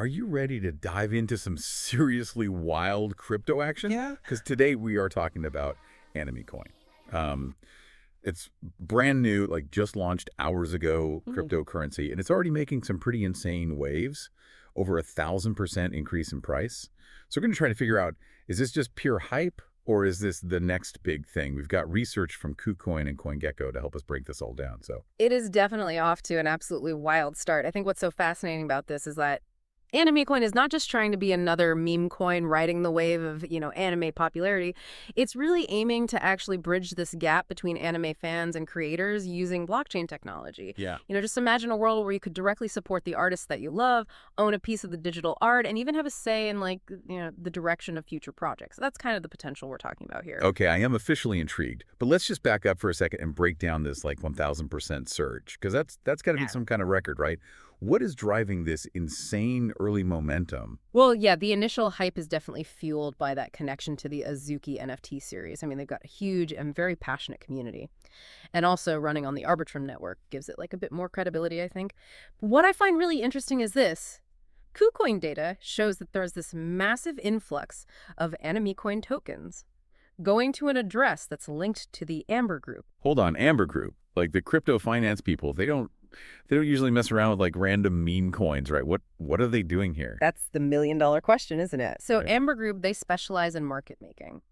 Are you ready to dive into some seriously wild crypto action? Yeah. Because today we are talking about Animecoin. Um, it's brand new, like just launched hours ago, Mm. cryptocurrency, and it's already making some pretty insane waves, over 1,000% increase in price. So we're going to try to figure out, is this just pure hype or is this the next big thing? We've got research from KuCoin and CoinGecko to help us break this all down. So It is definitely off to an absolutely wild start. I think what's so fascinating about this is that Anime Coin is not just trying to be another meme coin riding the wave of, anime popularity. It's really aiming to actually bridge this gap between anime fans and creators using blockchain technology. yeah. Just imagine a world where you could directly support the artists that you love, own a piece of the digital art, and even have a say in, like, the direction of future projects. That's kind of the potential we're talking about here. Okay, I am officially intrigued, but let's just back up for a second and break down this like 1,000% surge, because that's got to be some kind of record, right? What is driving this insane early momentum? Well, yeah, the initial hype is definitely fueled by that connection to the Azuki NFT series. I mean, they've got a huge and very passionate community. And also running on the Arbitrum network gives it like a bit more credibility, I think. What I find really interesting is this. KuCoin data shows that there's this massive influx of Animecoin tokens going to an address that's linked to the Amber Group. Hold on, Amber Group, like the crypto finance people, they don't usually mess around with like random meme coins, right? What are they doing here? That's the million-dollar question, isn't it? So Right. Amber Group, they specialize in market making,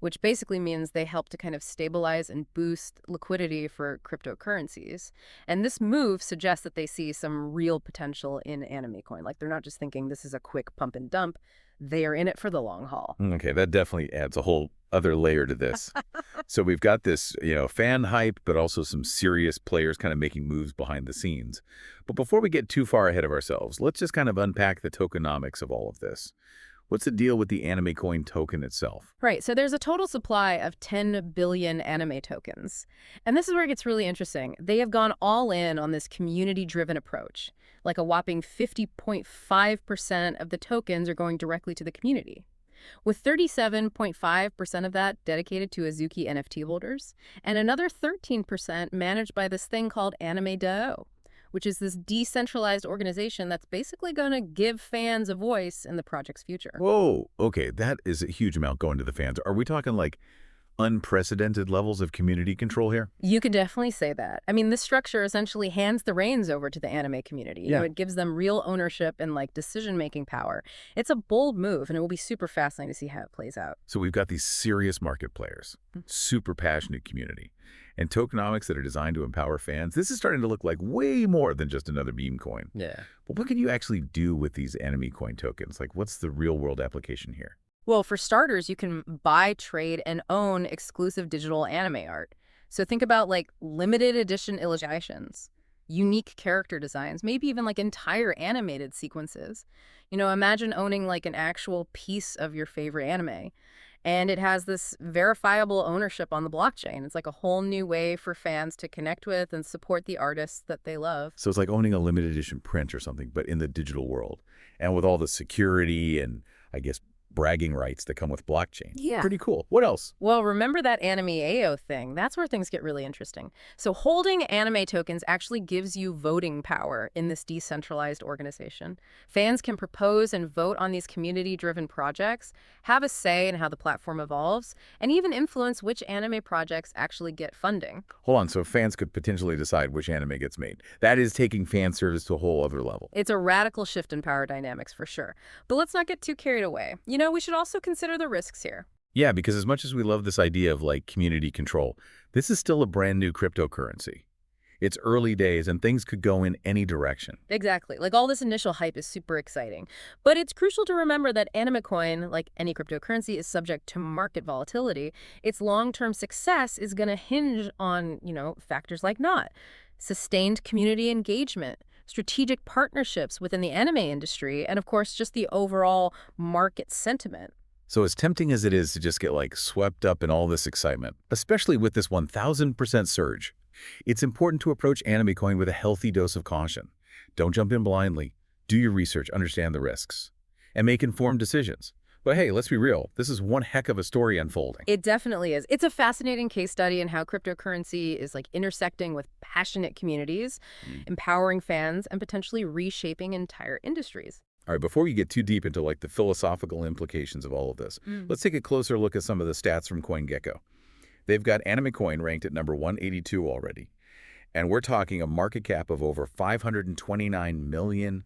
which basically means they help to kind of stabilize and boost liquidity for cryptocurrencies. And this move suggests that they see some real potential in Anime Coin. Like they're not just thinking this is a quick pump and dump. They are in it for the long haul. Okay, that definitely adds a whole other layer to this. So we've got this, fan hype, but also some serious players kind of making moves behind the scenes. But before we get too far ahead of ourselves, let's just kind of unpack the tokenomics of all of this. What's the deal with the Anime Coin token itself? Right, so there's a total supply of 10 billion anime tokens. And this is where it gets really interesting. They have gone all in on this community-driven approach. Like a whopping 50.5% of the tokens are going directly to the community, with 37.5% of that dedicated to Azuki NFT holders, and another 13% managed by this thing called Anime.io, which is this decentralized organization that's basically going to give fans a voice in the project's future. Whoa, okay, that is a huge amount going to the fans. Are we talking like unprecedented levels of community control here? You could definitely say that. I mean, this structure essentially hands the reins over to the anime community. Yeah. It gives them real ownership and like decision-making power. It's a bold move, and it will be super fascinating to see how it plays out. So we've got these serious market players, super passionate community, and tokenomics that are designed to empower fans. This is starting to look like way more than just another meme coin. Yeah. But what can you actually do with these Anime Coin tokens? Like, what's the real-world application here? Well, for starters, you can buy, trade, and own exclusive digital anime art. So think about like limited edition illustrations, unique character designs, maybe even like entire animated sequences. Imagine owning like an actual piece of your favorite anime. And it has this verifiable ownership on the blockchain. It's like a whole new way for fans to connect with and support the artists that they love. So it's like owning a limited edition print or something, but in the digital world. And with all the security and, I guess, bragging rights that come with blockchain. Yeah. Pretty cool. What else? Well, remember that Anime AO thing? That's where things get really interesting. So holding anime tokens actually gives you voting power in this decentralized organization. Fans can propose and vote on these community-driven projects, have a say in how the platform evolves, and even influence which anime projects actually get funding. Hold on, so fans could potentially decide which anime gets made. That is taking fan service to a whole other level. It's a radical shift in power dynamics for sure. But let's not get too carried away. We should also consider the risks here. Yeah, because as much as we love this idea of like community control, this is still a brand new cryptocurrency. It's early days and things could go in any direction. Exactly. Like all this initial hype is super exciting. But it's crucial to remember that Animecoin, like any cryptocurrency, is subject to market volatility. Its long-term success is going to hinge on, factors like sustained community engagement, strategic partnerships within the anime industry, and of course, just the overall market sentiment. So as tempting as it is to just get like swept up in all this excitement, especially with this 1,000% surge, it's important to approach Anime Coin with a healthy dose of caution. Don't jump in blindly. Do your research, understand the risks, and make informed decisions. But hey, let's be real. This is one heck of a story unfolding. It definitely is. It's a fascinating case study in how cryptocurrency is like intersecting with passionate communities, empowering fans, and potentially reshaping entire industries. All right, before we get too deep into like the philosophical implications of all of this, Mm. let's take a closer look at some of the stats from CoinGecko. They've got Animecoin ranked at number 182 already, and we're talking a market cap of over $529 million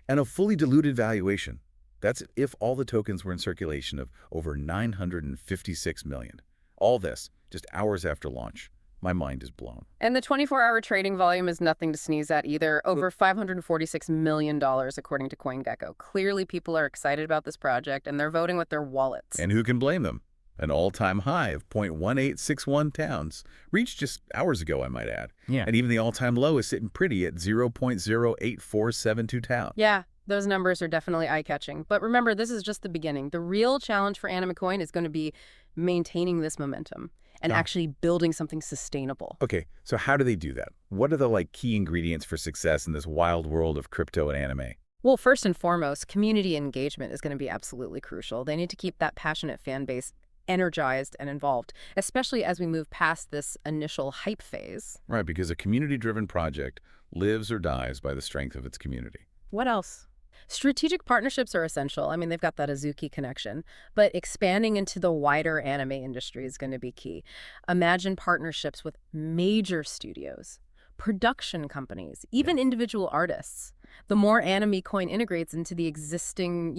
and a fully diluted valuation. That's if all the tokens were in circulation of over 956 million. All this just hours after launch. My mind is blown. And the 24-hour trading volume is nothing to sneeze at either. Over $546 million, according to CoinGecko. Clearly, people are excited about this project, and they're voting with their wallets. And who can blame them? An all-time high of 0.1861 towns, reached just hours ago, I might add. Yeah. And even the all-time low is sitting pretty at 0.08472 towns. Yeah, those numbers are definitely eye-catching. But remember, this is just the beginning. The real challenge for Animecoin is going to be maintaining this momentum and actually building something sustainable. Okay, so how do they do that? What are the key ingredients for success in this wild world of crypto and anime? Well, first and foremost, community engagement is going to be absolutely crucial. They need to keep that passionate fan base energized and involved, especially as we move past this initial hype phase. Right, because a community-driven project lives or dies by the strength of its community. What else? Strategic partnerships are essential. I mean, they've got that Azuki connection, but expanding into the wider anime industry is going to be key. Imagine partnerships with major studios, production companies, even individual artists. The more Animecoin integrates into the existing,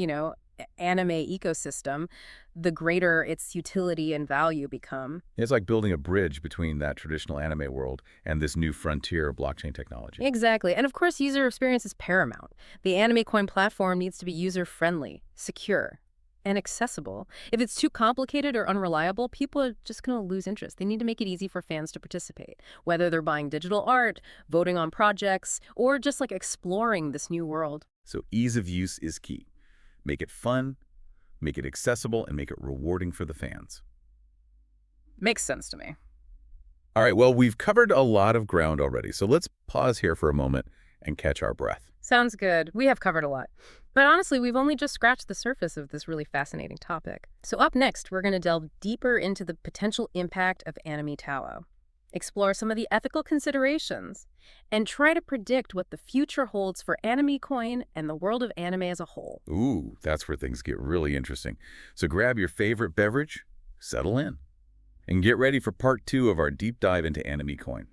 anime ecosystem, the greater its utility and value become. It's like building a bridge between that traditional anime world and this new frontier of blockchain technology. Exactly. And of course, user experience is paramount. The Animecoin platform needs to be user-friendly, secure, and accessible. If it's too complicated or unreliable, people are just going to lose interest. They need to make it easy for fans to participate, whether they're buying digital art, voting on projects, or just exploring this new world. So ease of use is key. Make it fun, make it accessible, and make it rewarding for the fans. Makes sense to me. All right, well, we've covered a lot of ground already, so let's pause here for a moment and catch our breath. Sounds good. We have covered a lot. But honestly, we've only just scratched the surface of this really fascinating topic. So up next, we're going to delve deeper into the potential impact of Anime Tao, explore some of the ethical considerations, and try to predict what the future holds for Animecoin and the world of anime as a whole. Ooh, that's where things get really interesting. So grab your favorite beverage, settle in, and get ready for part 2 of our deep dive into Animecoin.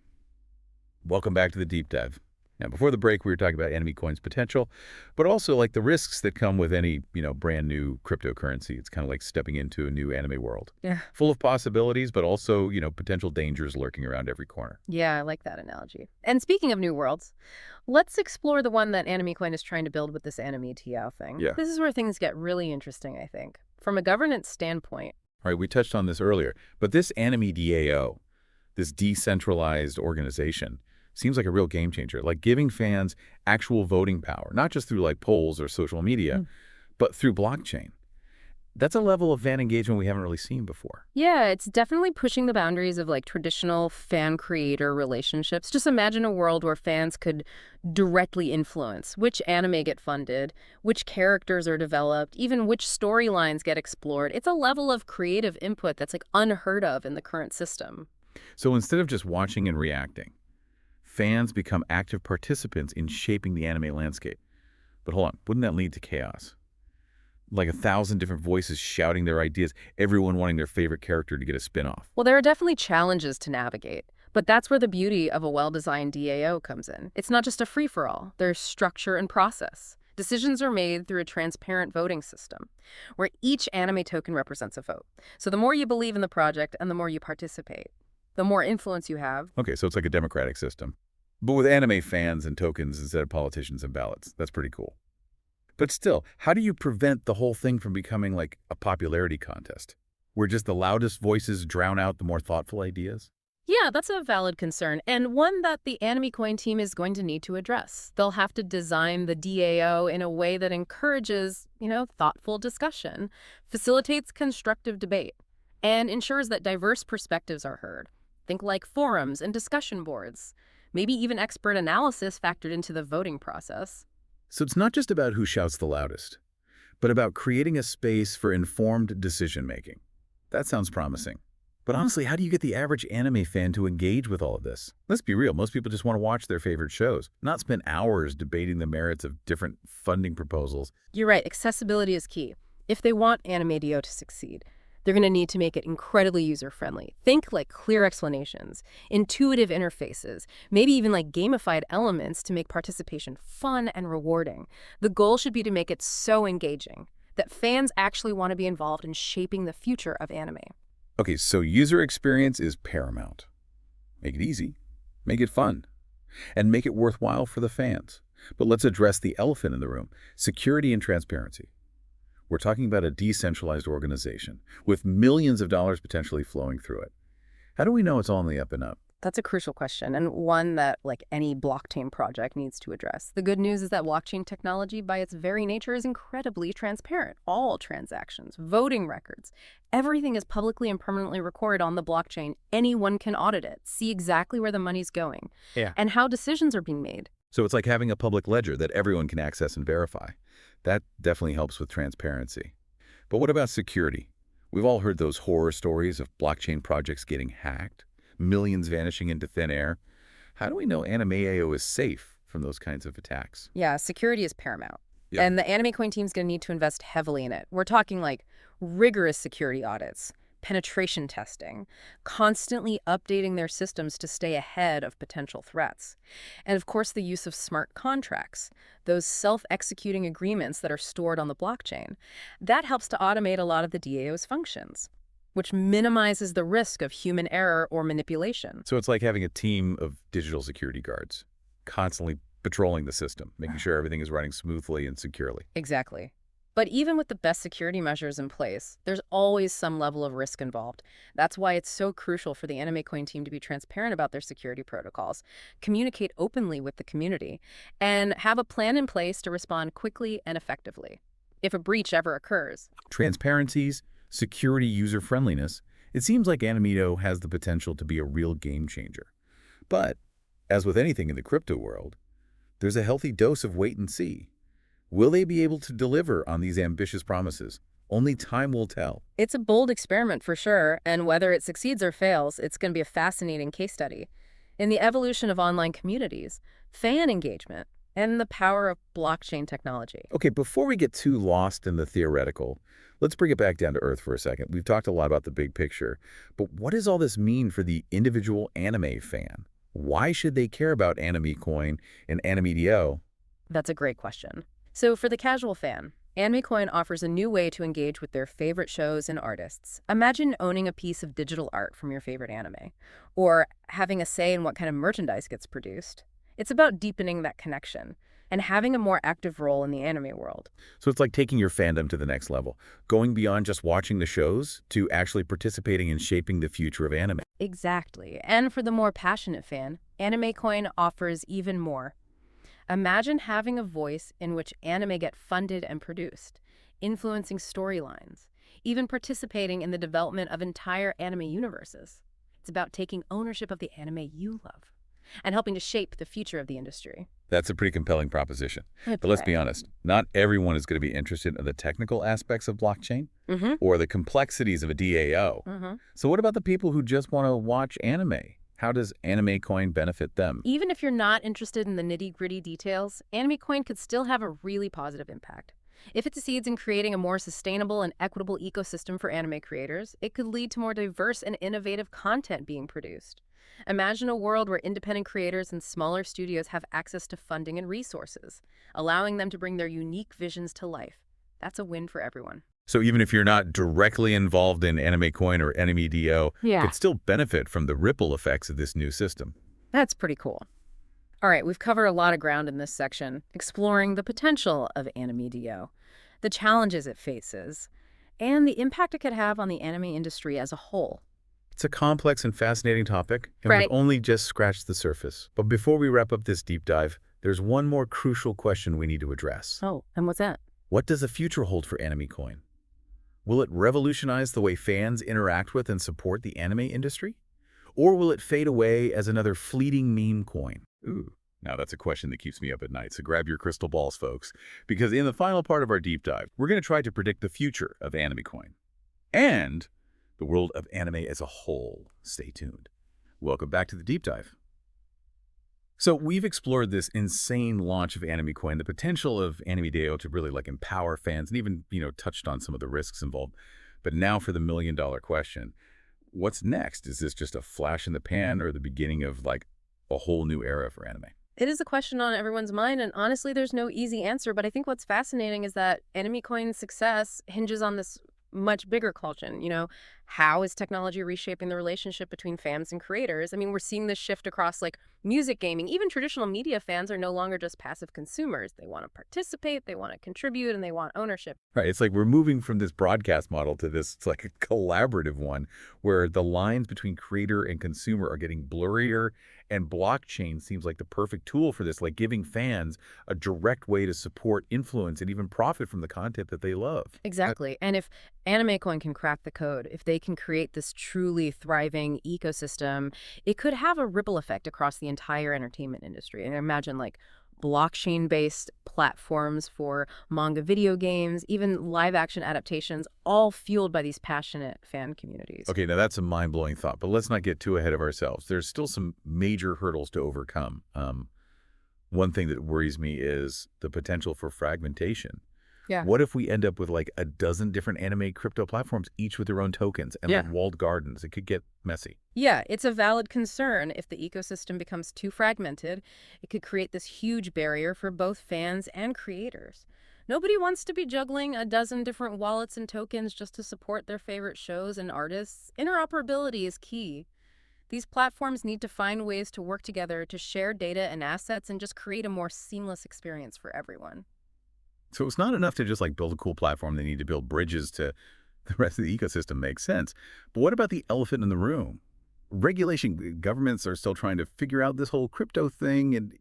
Welcome back to the deep dive. Now, before the break, we were talking about Animecoin's potential, but also the risks that come with any, brand new cryptocurrency. It's kind of like stepping into a new anime world. Yeah. Full of possibilities, but also, potential dangers lurking around every corner. Yeah, I like that analogy. And speaking of new worlds, let's explore the one that Animecoin is trying to build with this Anime Tao thing. Yeah. This is where things get really interesting, I think. From a governance standpoint. All right, we touched on this earlier, but this Anime DAO, this decentralized organization, seems like a real game changer, giving fans actual voting power, not just through polls or social media, but through blockchain. That's a level of fan engagement we haven't really seen before. Yeah, it's definitely pushing the boundaries of traditional fan-creator relationships. Just imagine a world where fans could directly influence which anime get funded, which characters are developed, even which storylines get explored. It's a level of creative input that's unheard of in the current system. So instead of just watching and reacting, fans become active participants in shaping the anime landscape. But hold on, wouldn't that lead to chaos? 1,000 different voices shouting their ideas, everyone wanting their favorite character to get a spin-off. Well, there are definitely challenges to navigate, but that's where the beauty of a well-designed DAO comes in. It's not just a free-for-all. There's structure and process. Decisions are made through a transparent voting system, where each anime token represents a vote. So the more you believe in the project and the more you participate, the more influence you have. Okay, so it's like a democratic system. But with anime fans and tokens instead of politicians and ballots. That's pretty cool. But still, how do you prevent the whole thing from becoming a popularity contest, where just the loudest voices drown out the more thoughtful ideas? Yeah, that's a valid concern, and one that the Animecoin team is going to need to address. They'll have to design the DAO in a way that encourages, thoughtful discussion, facilitates constructive debate, and ensures that diverse perspectives are heard. Think forums and discussion boards, maybe even expert analysis factored into the voting process. So it's not just about who shouts the loudest, but about creating a space for informed decision-making. That sounds promising. But honestly, how do you get the average anime fan to engage with all of this? Let's be real, most people just want to watch their favorite shows, not spend hours debating the merits of different funding proposals. You're right, accessibility is key. If they want Animedio to succeed, they're going to need to make it incredibly user-friendly. Think like clear explanations, intuitive interfaces, maybe even like gamified elements to make participation fun and rewarding. The goal should be to make it so engaging that fans actually want to be involved in shaping the future of anime. Okay, so user experience is paramount. Make it easy, make it fun, and make it worthwhile for the fans. But let's address the elephant in the room, security and transparency. We're talking about a decentralized organization with millions of dollars potentially flowing through it. How do we know it's all on the up and up? That's a crucial question, and one that, like any blockchain project, needs to address. The good news is that blockchain technology, by its very nature, is incredibly transparent. All transactions, voting records, everything is publicly and permanently recorded on the blockchain. Anyone can audit it, see exactly where the money's going, and how decisions are being made. So it's like having a public ledger that everyone can access and verify. That definitely helps with transparency. But what about security? We've all heard those horror stories of blockchain projects getting hacked, millions vanishing into thin air. How do we know Animeio is safe from those kinds of attacks? Yeah, security is paramount. Yeah. And the Animecoin team's going to need to invest heavily in it. We're talking like rigorous security audits, penetration testing, constantly updating their systems to stay ahead of potential threats. And of course, the use of smart contracts, those self-executing agreements that are stored on the blockchain. That helps to automate a lot of the DAO's functions, which minimizes the risk of human error or manipulation. So it's like having a team of digital security guards, constantly patrolling the system, making sure everything is running smoothly and securely. Exactly. But even with the best security measures in place, there's always some level of risk involved. That's why it's so crucial for the Animecoin team to be transparent about their security protocols, communicate openly with the community, and have a plan in place to respond quickly and effectively if a breach ever occurs. Transparencies, security, user-friendliness, it seems like Animeio has the potential to be a real game changer. But, as with anything in the crypto world, there's a healthy dose of wait and see. Will they be able to deliver on these ambitious promises? Only time will tell. It's a bold experiment for sure, and whether it succeeds or fails, it's going to be a fascinating case study in the evolution of online communities, fan engagement, and the power of blockchain technology. Okay, before we get too lost in the theoretical, let's bring it back down to earth for a second. We've talked a lot about the big picture, but what does all this mean for the individual anime fan? Why should they care about Animecoin and Animedio? That's a great question. So for the casual fan, Animecoin offers a new way to engage with their favorite shows and artists. Imagine owning a piece of digital art from your favorite anime, or having a say in what kind of merchandise gets produced. It's about deepening that connection and having a more active role in the anime world. So it's like taking your fandom to the next level, going beyond just watching the shows to actually participating in shaping the future of anime. Exactly. And for the more passionate fan, Animecoin offers even more. Imagine having a voice in which anime get funded and produced, influencing storylines, even participating in the development of entire anime universes. It's about taking ownership of the anime you love and helping to shape the future of the industry. That's a pretty compelling proposition. But let's be honest, not everyone is going to be interested in the technical aspects of blockchain or the complexities of a DAO. So what about the people who just want to watch anime? How does Animecoin benefit them? Even if you're not interested in the nitty-gritty details, Animecoin could still have a really positive impact. If it succeeds in creating a more sustainable and equitable ecosystem for anime creators, it could lead to more diverse and innovative content being produced. Imagine a world where independent creators and smaller studios have access to funding and resources, allowing them to bring their unique visions to life. That's a win for everyone. So even if you're not directly involved in Animecoin or Animedio, you could still benefit from the ripple effects of this new system. That's pretty cool. All right, we've covered a lot of ground in this section, exploring the potential of Animedio, the challenges it faces, and the impact it could have on the anime industry as a whole. It's a complex and fascinating topic, and we've only just scratched the surface. But before we wrap up this deep dive, there's one more crucial question we need to address. Oh, and what's that? What does the future hold for Animecoin? Will it revolutionize the way fans interact with and support the anime industry? Or will it fade away as another fleeting meme coin? Ooh, now that's a question that keeps me up at night, so grab your crystal balls, folks. Because in the final part of our deep dive, we're going to try to predict the future of Animecoin. And the world of anime as a whole. Stay tuned. Welcome back to the deep dive. So we've explored this insane launch of AnimeCoin, the potential of Anime Deo to really like empower fans, and even, touched on some of the risks involved. But now for the million-dollar question. What's next? Is this just a flash in the pan or the beginning of like a whole new era for anime? It is a question on everyone's mind, and honestly, there's no easy answer. But I think what's fascinating is that AnimeCoin's success hinges on this much bigger question. How is technology reshaping the relationship between fans and creators? I mean, we're seeing this shift across like music, gaming, even traditional media. Fans are no longer just passive consumers. They want to participate, they want to contribute, and they want ownership. Right. It's like we're moving from this broadcast model to this, it's like a collaborative one where the lines between creator and consumer are getting blurrier, and blockchain seems like the perfect tool for this, like giving fans a direct way to support, influence, and even profit from the content that they love. Exactly. And if AnimeCoin can crack the code, if they can create this truly thriving ecosystem, it could have a ripple effect across the entire entertainment industry. And imagine like blockchain-based platforms for manga video games, even live-action adaptations, all fueled by these passionate fan communities. Okay, now that's a mind-blowing thought, but let's not get too ahead of ourselves. There's still some major hurdles to overcome. One thing that worries me is the potential for fragmentation. Yeah. What if we end up with like a dozen different anime crypto platforms, each with their own tokens and like walled gardens? It could get messy. Yeah, it's a valid concern. If the ecosystem becomes too fragmented, it could create this huge barrier for both fans and creators. Nobody wants to be juggling a dozen different wallets and tokens just to support their favorite shows and artists. Interoperability is key. These platforms need to find ways to work together to share data and assets and just create a more seamless experience for everyone. So it's not enough to just like build a cool platform. They need to build bridges to the rest of the ecosystem. Makes sense. But what about the elephant in the room? Regulation. Governments are still trying to figure out this whole crypto thing, and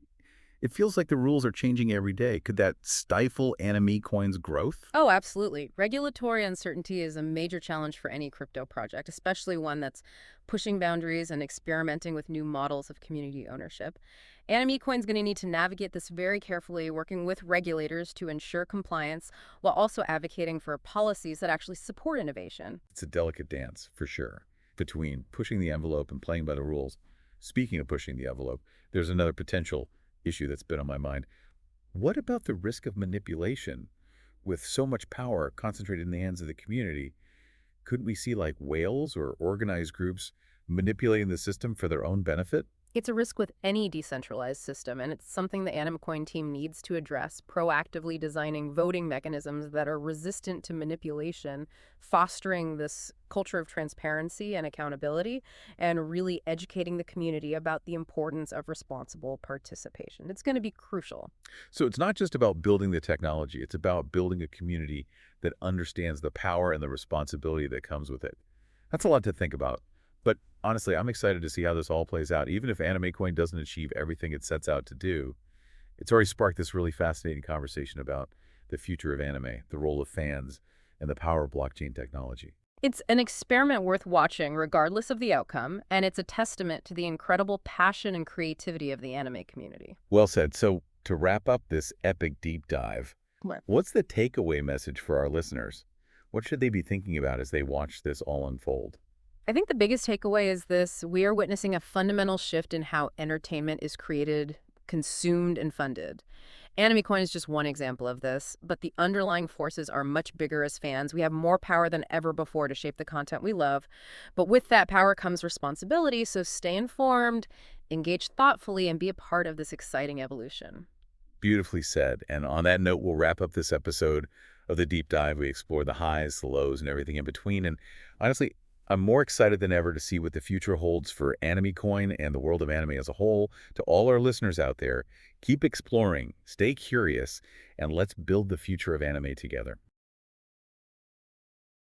it feels like the rules are changing every day. Could that stifle anime coins' growth? Oh, absolutely. Regulatory uncertainty is a major challenge for any crypto project, especially one that's pushing boundaries and experimenting with new models of community ownership. AnimeCoin's going to need to navigate this very carefully, working with regulators to ensure compliance while also advocating for policies that actually support innovation. It's a delicate dance, for sure, between pushing the envelope and playing by the rules. Speaking of pushing the envelope, there's another potential issue that's been on my mind. What about the risk of manipulation? With so much power concentrated in the hands of the community, couldn't we see like whales or organized groups manipulating the system for their own benefit? It's a risk with any decentralized system, and it's something the AnimeCoin team needs to address, proactively designing voting mechanisms that are resistant to manipulation, fostering this culture of transparency and accountability, and really educating the community about the importance of responsible participation. It's going to be crucial. So it's not just about building the technology, it's about building a community that understands the power and the responsibility that comes with it. That's a lot to think about. But honestly, I'm excited to see how this all plays out. Even if AnimeCoin doesn't achieve everything it sets out to do, it's already sparked this really fascinating conversation about the future of anime, the role of fans, and the power of blockchain technology. It's an experiment worth watching, regardless of the outcome, and it's a testament to the incredible passion and creativity of the anime community. Well said. So to wrap up this epic deep dive, What? what's the takeaway message for our listeners? What should they be thinking about as they watch this all unfold? I think the biggest takeaway is this: we are witnessing a fundamental shift in how entertainment is created, consumed, and funded. AnimeCoin is just one example of this, but the underlying forces are much bigger as fans. We have more power than ever before to shape the content we love. But with that power comes responsibility, so stay informed, engage thoughtfully, and be a part of this exciting evolution. Beautifully said. And on that note, we'll wrap up this episode of the deep dive. We explore the highs, the lows, and everything in between. And honestly, I'm more excited than ever to see what the future holds for AnimeCoin and the world of anime as a whole. To all our listeners out there, keep exploring, stay curious, and let's build the future of anime together.